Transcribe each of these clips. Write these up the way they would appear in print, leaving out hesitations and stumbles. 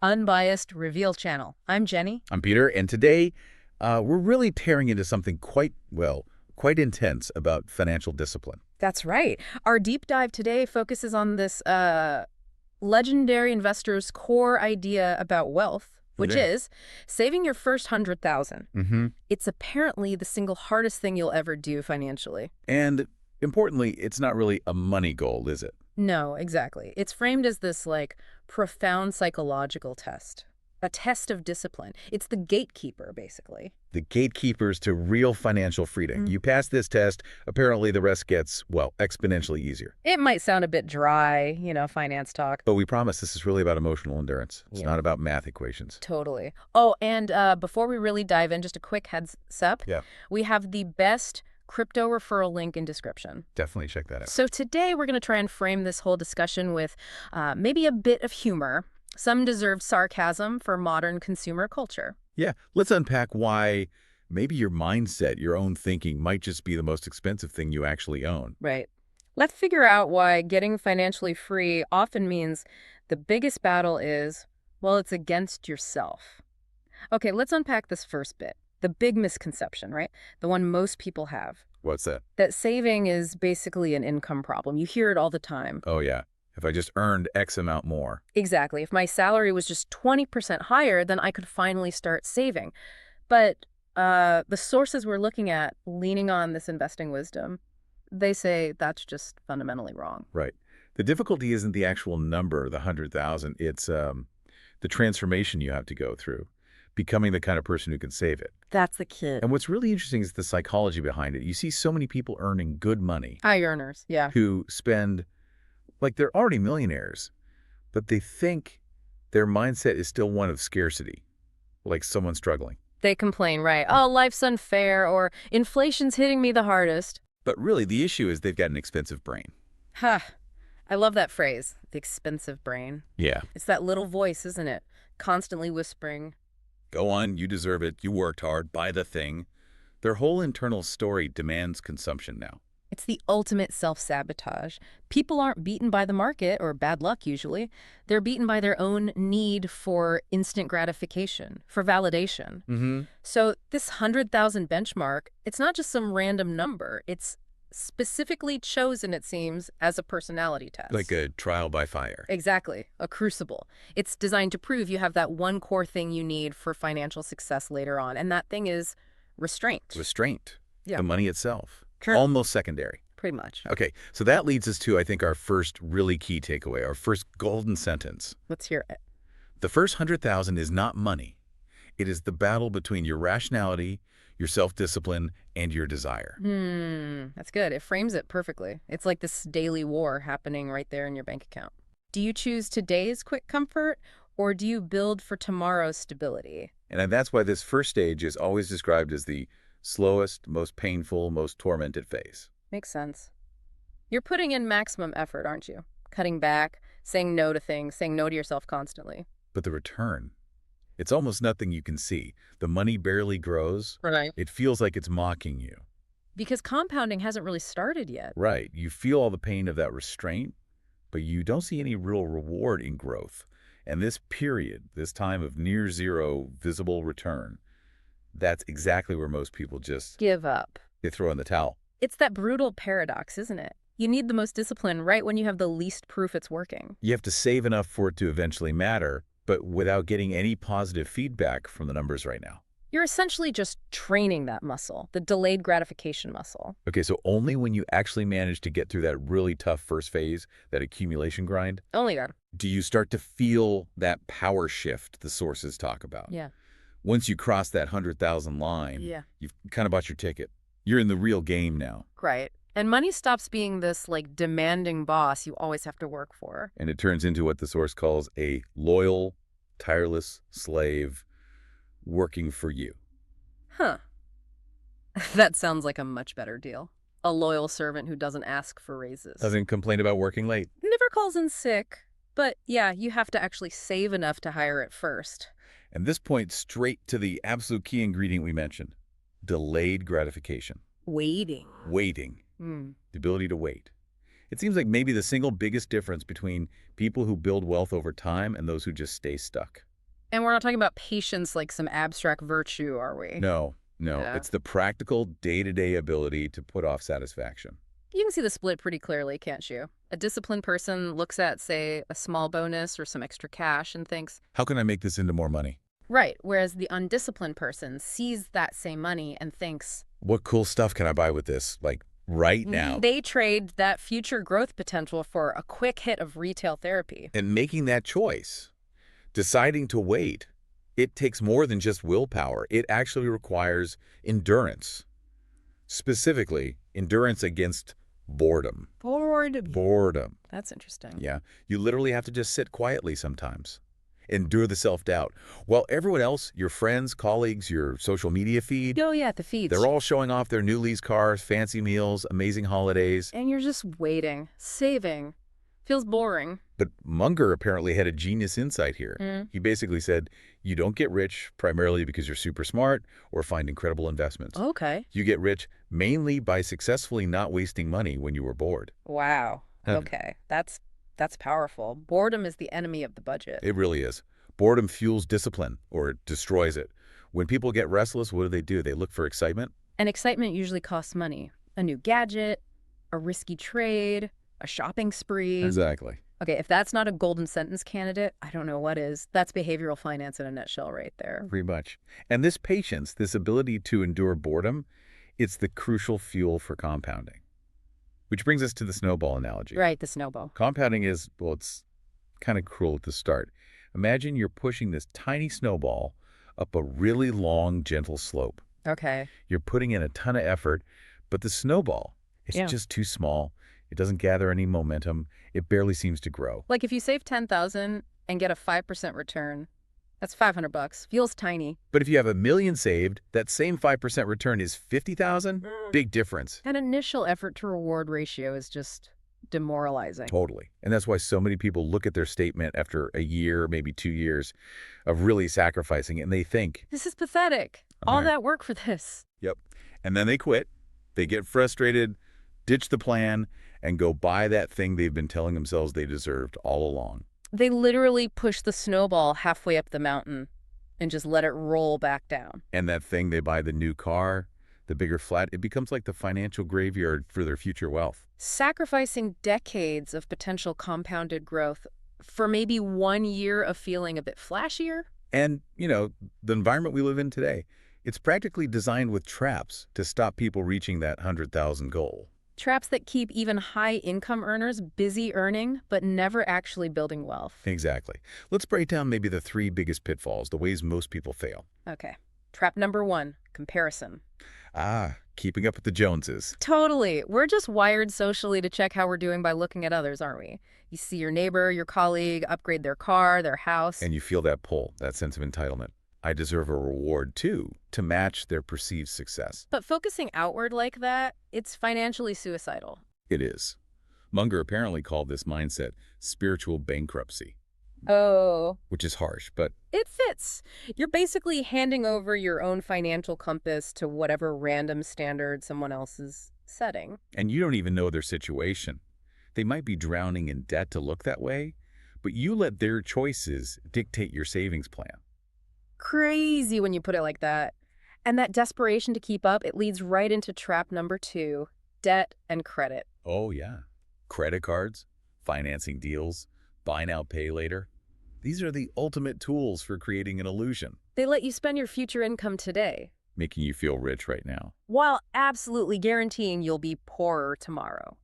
unbiased reveal channel. I'm Jenny. I'm Peter, and today we're really tearing into something quite intense about financial discipline. That's right. Our deep dive today focuses on this legendary investor's core idea about wealth, which Yeah. is saving your first 100,000. Mm-hmm. It's apparently the single hardest thing you'll ever do financially. And importantly, it's not really a money goal, is it? No, exactly. It's framed as this, like, profound psychological test. A test of discipline. It's the gatekeeper, basically. The gatekeepers to real financial freedom. You pass this test, apparently the rest gets, exponentially easier. It might sound a bit dry, finance talk. But we promise this is really about emotional endurance. It's Yeah. not about math equations. Totally. Oh, and before we really dive in, just a quick heads up. Yeah. We have the best crypto referral link in description. Definitely check that out. So today we're going to try and frame this whole discussion with maybe a bit of humor, some deserved sarcasm for modern consumer culture. Yeah, let's unpack why maybe your mindset, your own thinking might just be the most expensive thing you actually own. Right. Let's figure out why getting financially free often means the biggest battle is, well, it's against yourself. Okay, let's unpack this first bit. The big misconception, right? The one most people have. What's that? That saving is basically an income problem. You hear it all the time. Oh, yeah. If I just earned X amount more. Exactly. If my salary was just 20% higher, then I could finally start saving. But the sources we're looking at, leaning on this investing wisdom, they say that's just fundamentally wrong. Right. The difficulty isn't the actual number, the 100,000. It's the transformation you have to go through, becoming the kind of person who can save it. That's the kid. And what's really interesting is the psychology behind it. You see so many people earning good money High earners, yeah. who spend, like they're already millionaires, but they think their mindset is still one of scarcity, like someone struggling. They complain, right? Oh, life's unfair, or inflation's hitting me the hardest. But really, the issue is they've got an expensive brain. Ha! I love that phrase, the expensive brain. Yeah. It's that little voice, isn't it? Constantly whispering. Go on, you deserve it, you worked hard, buy the thing. Their whole internal story demands consumption now. It's the ultimate self-sabotage. People aren't beaten by the market, or bad luck usually. They're beaten by their own need for instant gratification, for validation. Mm-hmm. So this 100,000 benchmark, it's not just some random number. It's specifically chosen, it seems, as a personality test. Like a trial by fire. Exactly, a crucible. It's designed to prove you have that one core thing you need for financial success later on, and that thing is restraint. Restraint. Yeah. The money itself. Sure. Almost secondary. Pretty much. Okay, so that leads us to, I think, our first really key takeaway, our first golden sentence. Let's hear it. The first 100,000 is not money. It is the battle between your rationality, your self-discipline, and your desire. That's good. It frames it perfectly. It's like this daily war happening right there in your bank account. Do you choose today's quick comfort, or do you build for tomorrow's stability? And that's why this first stage is always described as the slowest, most painful, most tormented phase. Makes sense. You're putting in maximum effort, aren't you? Cutting back, saying no to things, saying no to yourself constantly. But the return, it's almost nothing you can see. The money barely grows. Right. It feels like it's mocking you. Because compounding hasn't really started yet. Right. You feel all the pain of that restraint, but you don't see any real reward in growth. And this period, this time of near zero visible return, that's exactly where most people just Give up. they throw in the towel. It's that brutal paradox, isn't it? You need the most discipline right when you have the least proof it's working. You have to save enough for it to eventually matter, but without getting any positive feedback from the numbers right now. You're essentially just training that muscle, the delayed gratification muscle. Okay, so only when you actually manage to get through that really tough first phase, that accumulation grind, Only that. do you start to feel that power shift the sources talk about. Yeah. Once you cross that 100,000 line, Yeah. you've kind of bought your ticket. You're in the real game now. Right. And money stops being this, like, demanding boss you always have to work for. And it turns into what the source calls a loyal, tireless slave working for you. Huh. That sounds like a much better deal. A loyal servant who doesn't ask for raises. Doesn't complain about working late. Never calls in sick. But yeah, you have to actually save enough to hire it first. And this points straight to the absolute key ingredient we mentioned, delayed gratification. Waiting. Waiting. The ability to wait. It seems like maybe the single biggest difference between people who build wealth over time and those who just stay stuck. And we're not talking about patience like some abstract virtue, are we? No, no. Yeah. It's the practical day-to-day ability to put off satisfaction. You can see the split pretty clearly, can't you? A disciplined person looks at, say, a small bonus or some extra cash and thinks, How can I make this into more money? right, whereas the undisciplined person sees that same money and thinks, What cool stuff can I buy with this, like, right now? they trade that future growth potential for a quick hit of retail therapy. And making that choice, deciding to wait, it takes more than just willpower. It actually requires endurance. Specifically, endurance against boredom. Boredom. That's interesting. Yeah. You literally have to just sit quietly sometimes. Endure the self-doubt. While everyone else, your friends, colleagues, your social media feed, Oh, yeah, the feeds. they're all showing off their new lease cars, fancy meals, amazing holidays. And you're just waiting, saving. Feels boring. But Munger apparently had a genius insight here. He basically said, you don't get rich primarily because you're super smart or find incredible investments. Okay. You get rich mainly by successfully not wasting money when you were bored. Wow. Huh. Okay. That's powerful. Boredom is the enemy of the budget. It really is. Boredom fuels discipline, or it destroys it. When people get restless, what do? They look for excitement. And excitement usually costs money. A new gadget, a risky trade, a shopping spree. Exactly. Okay, if that's not a golden sentence candidate, I don't know what is. That's behavioral finance in a nutshell right there. Pretty much. And this patience, this ability to endure boredom, it's the crucial fuel for compounding. Which brings us to the snowball analogy. Right, the snowball. Compounding is, well, it's kind of cruel at the start. Imagine you're pushing this tiny snowball up a really long, gentle slope. Okay. You're putting in a ton of effort, but the snowball, it's Yeah. just too small. It doesn't gather any momentum. It barely seems to grow. Like if you save 10,000 and get a 5% return, that's $500. Feels tiny. But if you have $1 million saved, that same 5% return is 50,000. Big difference. An initial effort to reward ratio is just demoralizing. Totally. And that's why so many people look at their statement after a year, maybe 2 years of really sacrificing, and they think, This is pathetic. All right. that work for this. Yep. And then they quit. They get frustrated, ditch the plan, and go buy that thing they've been telling themselves they deserved all along. They literally push the snowball halfway up the mountain and just let it roll back down. And that thing, they buy the new car, the bigger flat, it becomes like the financial graveyard for their future wealth. Sacrificing decades of potential compounded growth for maybe 1 year of feeling a bit flashier? And, the environment we live in today, it's practically designed with traps to stop people reaching that 100,000 goal. Traps that keep even high-income earners busy earning, but never actually building wealth. Exactly. Let's break down maybe the 3 biggest pitfalls, the ways most people fail. Okay. Trap number 1, comparison. Keeping up with the Joneses. Totally. We're just wired socially to check how we're doing by looking at others, aren't we? You see your neighbor, your colleague upgrade their car, their house. And you feel that pull, that sense of entitlement. I deserve a reward, too, to match their perceived success. But focusing outward like that, it's financially suicidal. It is. Munger apparently called this mindset spiritual bankruptcy, Oh. which is harsh, but It fits. You're basically handing over your own financial compass to whatever random standard someone else is setting. and you don't even know their situation. They might be drowning in debt to look that way, but you let their choices dictate your savings plan. Crazy when you put it like that. And that desperation to keep up, it leads right into trap number 2, debt and credit. Oh, yeah. Credit cards, financing deals, buy now, pay later. These are the ultimate tools for creating an illusion, They let you spend your future income today, making you feel rich right now. while absolutely guaranteeing you'll be poorer tomorrow,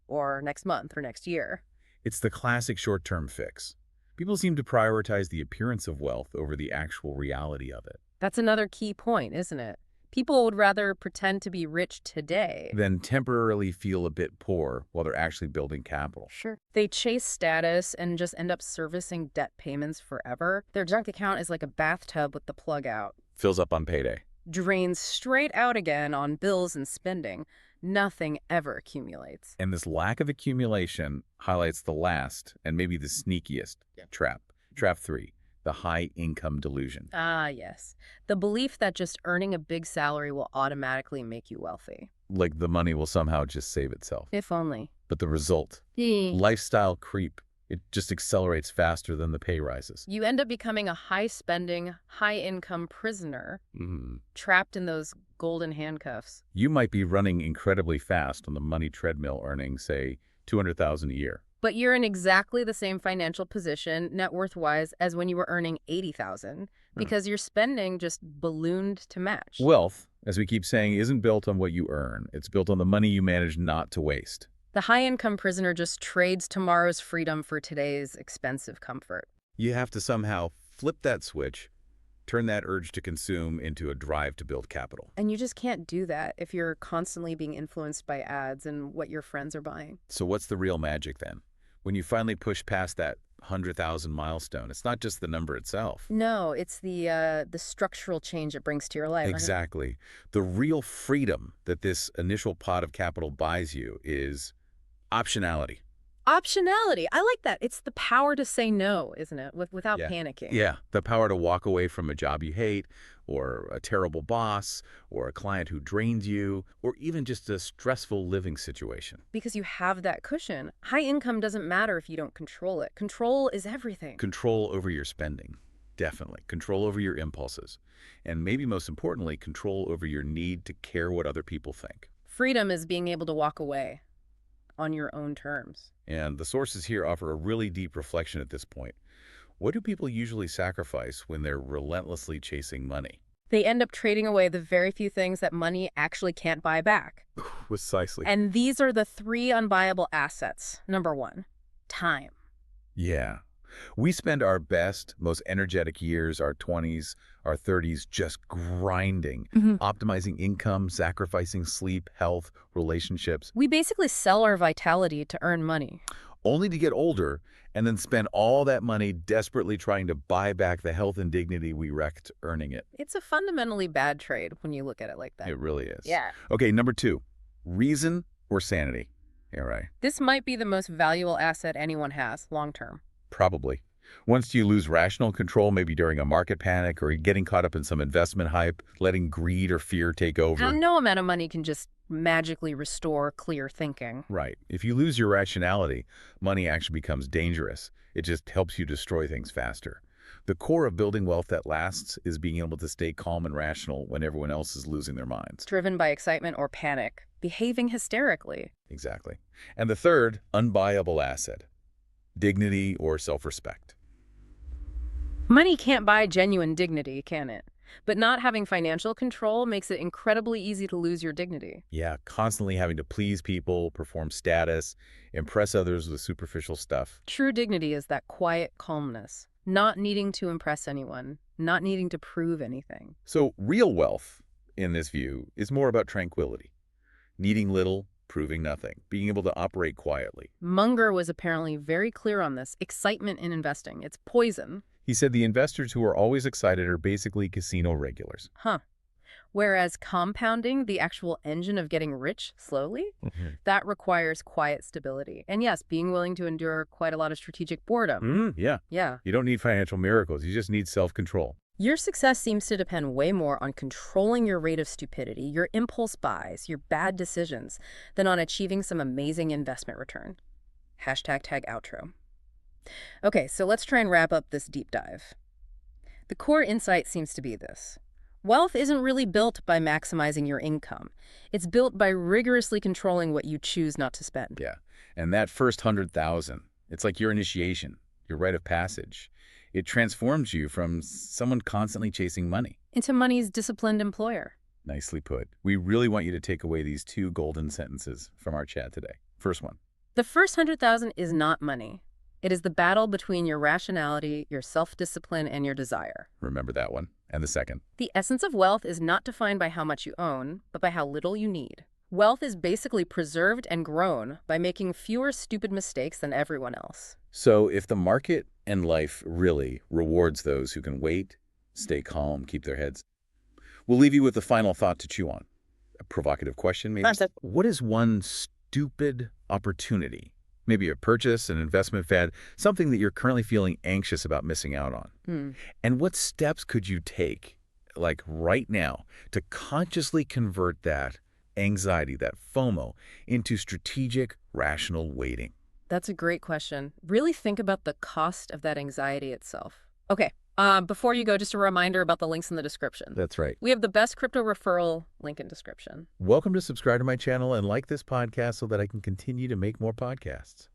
or next month, or next year. It's the classic short-term fix. People seem to prioritize the appearance of wealth over the actual reality of it. That's another key point, isn't it? People would rather pretend to be rich today. Then temporarily feel a bit poor while they're actually building capital. Sure. They chase status and just end up servicing debt payments forever. Their junk account is like a bathtub with the plug out. Fills up on payday. Drains straight out again on bills and spending. Nothing ever accumulates. And this lack of accumulation highlights the last and maybe the sneakiest trap. Trap 3, the high income delusion. Ah, yes. The belief that just earning a big salary will automatically make you wealthy. Like the money will somehow just save itself. If only. But the result, lifestyle creep. It just accelerates faster than the pay rises. You end up becoming a high-spending, high-income prisoner, trapped in those golden handcuffs. You might be running incredibly fast on the money treadmill earning, say, $200,000 a year. But you're in exactly the same financial position, net worth-wise, as when you were earning $80,000, because your spending just ballooned to match. Wealth, as we keep saying, isn't built on what you earn. It's built on the money you manage not to waste. The high-income prisoner just trades tomorrow's freedom for today's expensive comfort. You have to somehow flip that switch, turn that urge to consume into a drive to build capital. And you just can't do that if you're constantly being influenced by ads and what your friends are buying. So what's the real magic then? When you finally push past that 100,000 milestone, it's not just the number itself. No, it's the structural change it brings to your life. Exactly. The real freedom that this initial pot of capital buys you is optionality. Optionality. I like that. It's the power to say no, isn't it? Without panicking. Yeah, the power to walk away from a job you hate, or a terrible boss, or a client who drains you, or even just a stressful living situation. Because you have that cushion. High income doesn't matter if you don't control it. Control is everything. Control over your spending. Definitely. Control over your impulses. And maybe most importantly, control over your need to care what other people think. Freedom is being able to walk away on your own terms. And the sources here offer a really deep reflection at this point. What do people usually sacrifice when they're relentlessly chasing money? They end up trading away the very few things that money actually can't buy back. Precisely. And these are the 3 unbuyable assets. Number 1, time. Yeah. We spend our best, most energetic years, our 20s, our 30s, just grinding, optimizing income, sacrificing sleep, health, relationships. We basically sell our vitality to earn money. Only to get older and then spend all that money desperately trying to buy back the health and dignity we wrecked earning it. It's a fundamentally bad trade when you look at it like that. It really is. Yeah. Okay, number 2, reason or sanity? Yeah, right. This might be the most valuable asset anyone has long term. Probably. Once you lose rational control, maybe during a market panic or getting caught up in some investment hype, letting greed or fear take over. And no amount of money can just magically restore clear thinking. Right. If you lose your rationality, money actually becomes dangerous. It just helps you destroy things faster. The core of building wealth that lasts is being able to stay calm and rational when everyone else is losing their minds. Driven by excitement or panic, behaving hysterically. Exactly. And the third, unbuyable asset, dignity or self-respect. Money can't buy genuine dignity, can it? But not having financial control makes it incredibly easy to lose your dignity. Yeah, constantly having to please people, perform status, impress others with superficial stuff. True dignity is that quiet calmness, not needing to impress anyone, not needing to prove anything. So real wealth, in this view, is more about tranquility. Needing little, proving nothing, being able to operate quietly. Munger was apparently very clear on this. Excitement in investing. It's poison. He said the investors who are always excited are basically casino regulars. Whereas compounding, the actual engine of getting rich slowly, that requires quiet stability. And yes, being willing to endure quite a lot of strategic boredom. Yeah. You don't need financial miracles. You just need self-control. Your success seems to depend way more on controlling your rate of stupidity, your impulse buys, your bad decisions, than on achieving some amazing investment return. #tag outro. Okay, so let's try and wrap up this deep dive. The core insight seems to be this. Wealth isn't really built by maximizing your income. It's built by rigorously controlling what you choose not to spend. Yeah, and that first 100,000, it's like your initiation, your rite of passage. It transforms you from someone constantly chasing money into money's disciplined employer. Nicely put. We really want you to take away these 2 golden sentences from our chat today. First one. The first 100,000 is not money. It is the battle between your rationality, your self-discipline, and your desire. Remember that one. And the second. The essence of wealth is not defined by how much you own, but by how little you need. Wealth is basically preserved and grown by making fewer stupid mistakes than everyone else. So if the market and life really rewards those who can wait, stay calm, keep their heads, we'll leave you with a final thought to chew on. A provocative question, maybe. What is one stupid opportunity? Maybe a purchase, an investment fad, something that you're currently feeling anxious about missing out on. And what steps could you take, like right now, to consciously convert that anxiety, that FOMO, into strategic, rational waiting? That's a great question. Really think about the cost of that anxiety itself. Okay, before you go, just a reminder about the links in the description. That's right. We have the best crypto referral link in description. Welcome to subscribe to my channel and like this podcast so that I can continue to make more podcasts.